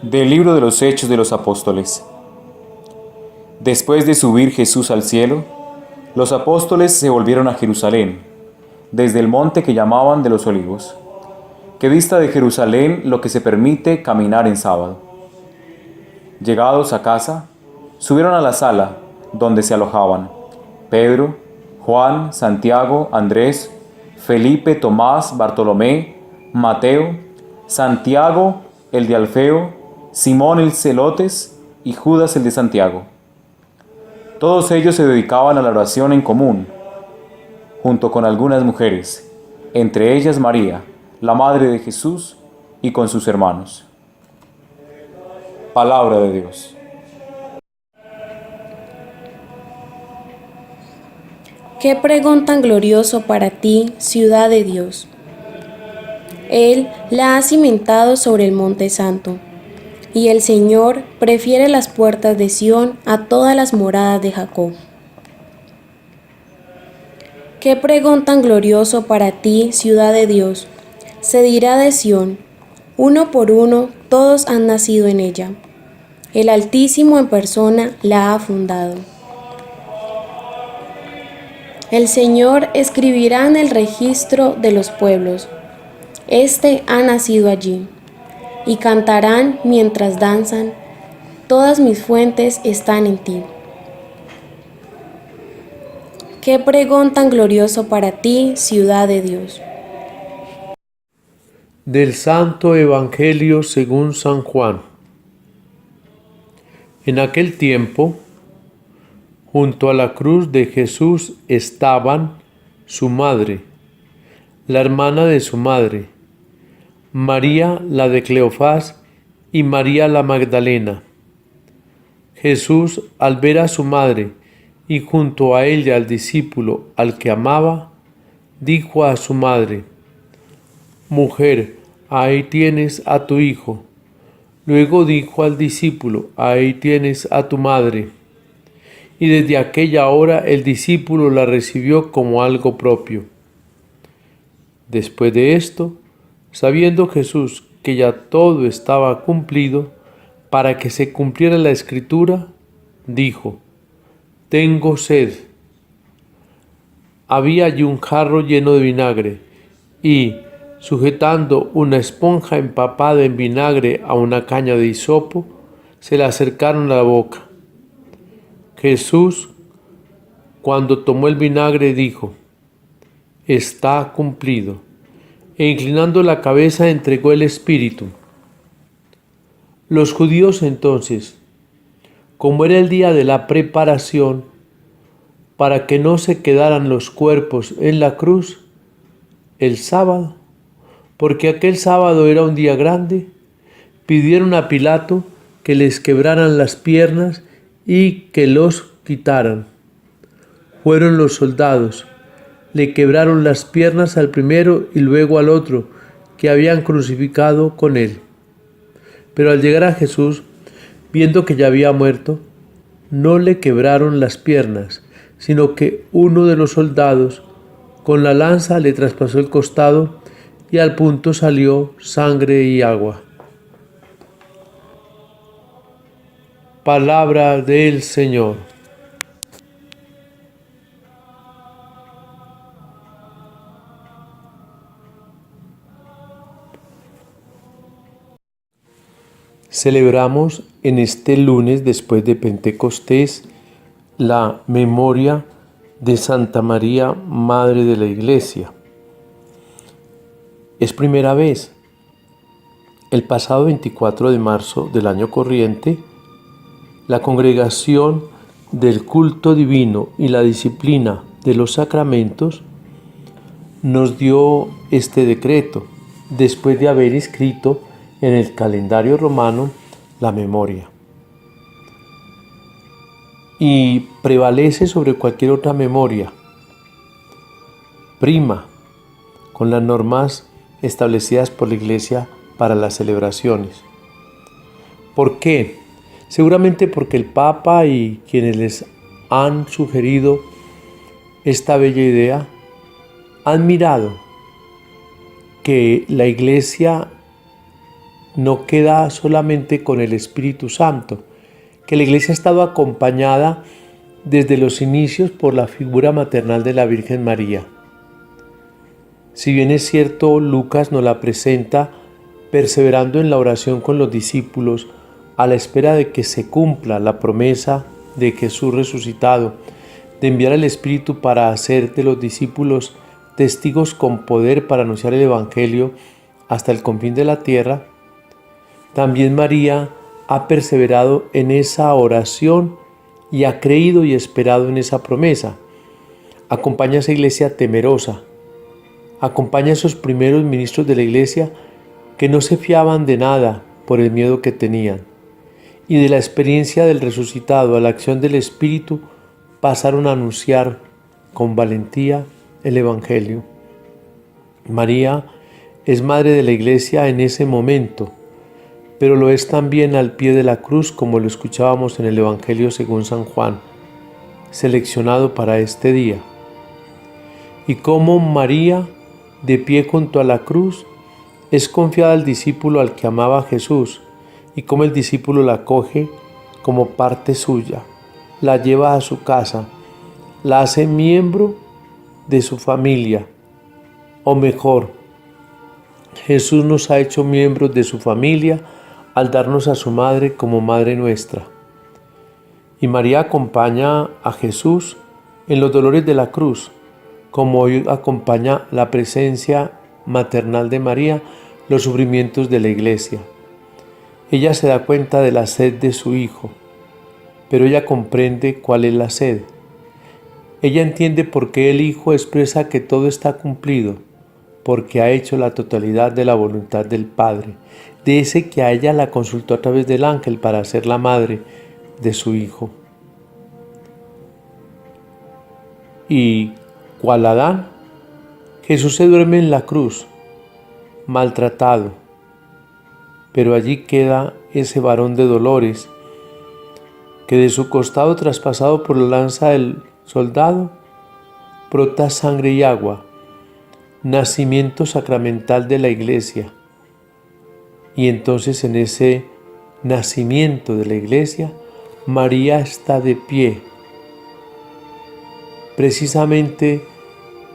Del libro de los Hechos de los Apóstoles. Después de subir Jesús al cielo, los apóstoles se volvieron a Jerusalén, desde el monte que llamaban de los Olivos, que dista de Jerusalén lo que se permite caminar en sábado. Llegados a casa, subieron a la sala donde se alojaban Pedro, Juan, Santiago, Andrés, Felipe, Tomás, Bartolomé, Mateo, Santiago, el de Alfeo, Simón el Celotes y Judas el de Santiago. Todos ellos se dedicaban a la oración en común, junto con algunas mujeres, entre ellas María, la madre de Jesús, y con sus hermanos. Palabra de Dios. Qué pregón tan glorioso para ti, ciudad de Dios. Él la ha cimentado sobre el monte santo, y el Señor prefiere las puertas de Sión a todas las moradas de Jacob. Qué pregón tan glorioso para ti, ciudad de Dios. Se dirá de Sión, uno por uno todos han nacido en ella. El Altísimo en persona la ha fundado. El Señor escribirá en el registro de los pueblos: Este ha nacido allí. Y cantarán mientras danzan: todas mis fuentes están en ti. Qué pregón tan glorioso para ti, ciudad de Dios. Del Santo Evangelio según San Juan. En aquel tiempo, junto a la cruz de Jesús estaban su madre, la hermana de su madre, María la de Cleofás y María la Magdalena. Jesús, al ver a su madre y junto a ella al discípulo al que amaba, dijo a su madre: Mujer, ahí tienes a tu hijo. Luego dijo al discípulo: Ahí tienes a tu madre. Y desde aquella hora el discípulo la recibió como algo propio. Después de esto, sabiendo Jesús que ya todo estaba cumplido, para que se cumpliera la escritura, dijo: Tengo sed. Había allí un jarro lleno de vinagre, y, sujetando una esponja empapada en vinagre a una caña de hisopo, se la acercaron a la boca. Jesús, cuando tomó el vinagre, dijo: Está cumplido. E inclinando la cabeza entregó el espíritu. Los judíos entonces, como era el día de la preparación, para que no se quedaran los cuerpos en la cruz, el sábado, porque aquel sábado era un día grande, pidieron a Pilato que les quebraran las piernas y que los quitaran. Fueron los soldados, le quebraron las piernas al primero y luego al otro, que habían crucificado con él. Pero al llegar a Jesús, viendo que ya había muerto, no le quebraron las piernas, sino que uno de los soldados con la lanza le traspasó el costado y al punto salió sangre y agua. Palabra del Señor. Celebramos en este lunes después de Pentecostés la memoria de Santa María, Madre de la Iglesia. Es primera vez. El pasado 24 de marzo del año corriente, la Congregación del Culto Divino y la Disciplina de los Sacramentos nos dio este decreto, después de haber inscrito en el calendario romano la memoria. Y prevalece sobre cualquier otra memoria. Prima con las normas establecidas por la Iglesia para las celebraciones. ¿Por qué? Seguramente porque el Papa y quienes les han sugerido esta bella idea han mirado que la Iglesia no queda solamente con el Espíritu Santo, que la Iglesia ha estado acompañada desde los inicios por la figura maternal de la Virgen María. Si bien es cierto, Lucas nos la presenta perseverando en la oración con los discípulos a la espera de que se cumpla la promesa de Jesús resucitado, de enviar el Espíritu para hacer de los discípulos testigos con poder para anunciar el Evangelio hasta el confín de la tierra, también María ha perseverado en esa oración y ha creído y esperado en esa promesa. Acompaña a esa iglesia temerosa, acompaña a esos primeros ministros de la iglesia que no se fiaban de nada por el miedo que tenían, y de la experiencia del resucitado a la acción del Espíritu pasaron a anunciar con valentía el Evangelio. María es madre de la iglesia en ese momento, pero lo es también al pie de la cruz, como lo escuchábamos en el Evangelio según San Juan, seleccionado para este día. Y como María, de pie junto a la cruz, es confiada al discípulo al que amaba Jesús, y como el discípulo la acoge como parte suya, la lleva a su casa, la hace miembro de su familia, o mejor, Jesús nos ha hecho miembros de su familia al darnos a su madre como madre nuestra. Y María acompaña a Jesús en los dolores de la cruz, como hoy acompaña la presencia maternal de María los sufrimientos de la iglesia. Ella se da cuenta de la sed de su hijo, pero ella comprende cuál es la sed. Ella entiende por qué el Hijo expresa que todo está cumplido, porque ha hecho la totalidad de la voluntad del Padre, de ese que a ella la consultó a través del ángel para ser la madre de su Hijo. Y, cual Adán, Jesús se duerme en la cruz, maltratado, pero allí queda ese varón de dolores, que de su costado traspasado por la lanza del soldado, brota sangre y agua, nacimiento sacramental de la iglesia. Y entonces en ese nacimiento de la iglesia, María está de pie, precisamente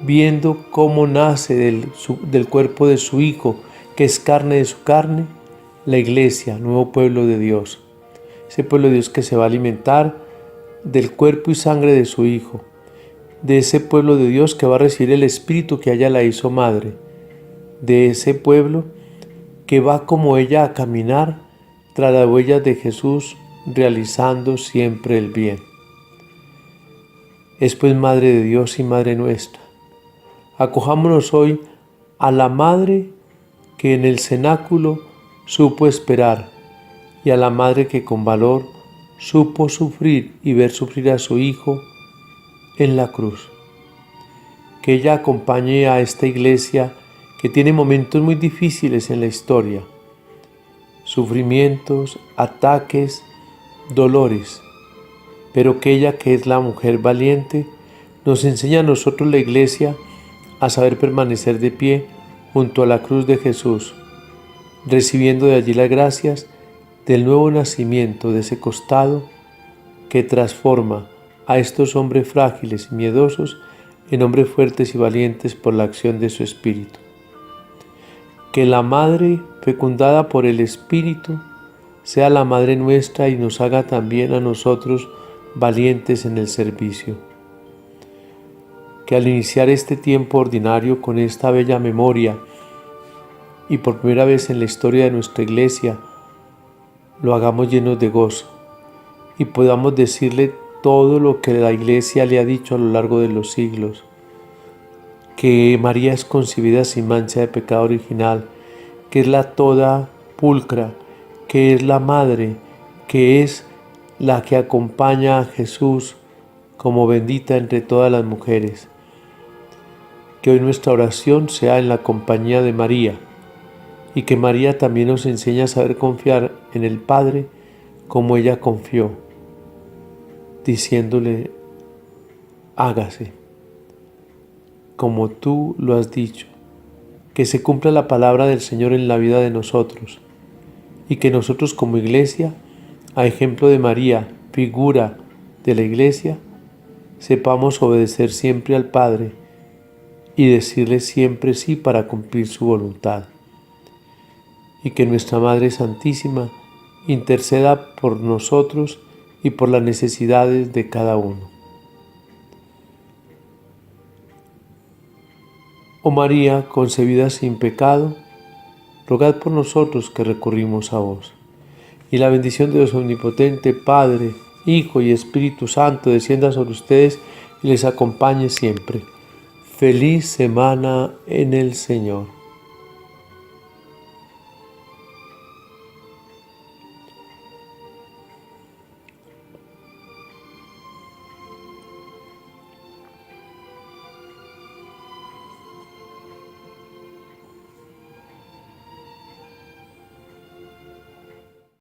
viendo cómo nace del cuerpo de su Hijo, que es carne de su carne, la iglesia, nuevo pueblo de Dios. Ese pueblo de Dios que se va a alimentar del cuerpo y sangre de su Hijo, de ese pueblo de Dios que va a recibir el Espíritu que a ella la hizo madre, de ese pueblo que va como ella a caminar tras las huellas de Jesús, realizando siempre el bien. Es pues Madre de Dios y Madre nuestra. Acojámonos hoy a la Madre que en el cenáculo supo esperar y a la Madre que con valor supo sufrir y ver sufrir a su Hijo en la cruz. Que ella acompañe a esta iglesia que tiene momentos muy difíciles en la historia, sufrimientos, ataques, dolores, pero que ella, que es la mujer valiente, nos enseña a nosotros, la iglesia, a saber permanecer de pie junto a la cruz de Jesús, recibiendo de allí las gracias del nuevo nacimiento de ese costado que transforma a estos hombres frágiles y miedosos en hombres fuertes y valientes por la acción de su Espíritu. Que la Madre, fecundada por el Espíritu, sea la Madre nuestra y nos haga también a nosotros valientes en el servicio. Que al iniciar este tiempo ordinario con esta bella memoria y por primera vez en la historia de nuestra iglesia, lo hagamos llenos de gozo y podamos decirle todo lo que la iglesia le ha dicho a lo largo de los siglos, que María es concebida sin mancha de pecado original, que es la toda pulcra, que es la madre, que es la que acompaña a Jesús como bendita entre todas las mujeres. Que hoy nuestra oración sea en la compañía de María y que María también nos enseñe a saber confiar en el Padre como ella confió, diciéndole: hágase como tú lo has dicho, que se cumpla la palabra del Señor en la vida de nosotros, y que nosotros como Iglesia, a ejemplo de María, figura de la Iglesia, sepamos obedecer siempre al Padre y decirle siempre sí para cumplir su voluntad. Y que nuestra Madre Santísima interceda por nosotros y por las necesidades de cada uno. Oh María, concebida sin pecado, rogad por nosotros que recurrimos a vos. Y la bendición de Dios Omnipotente, Padre, Hijo y Espíritu Santo, descienda sobre ustedes y les acompañe siempre. Feliz semana en el Señor.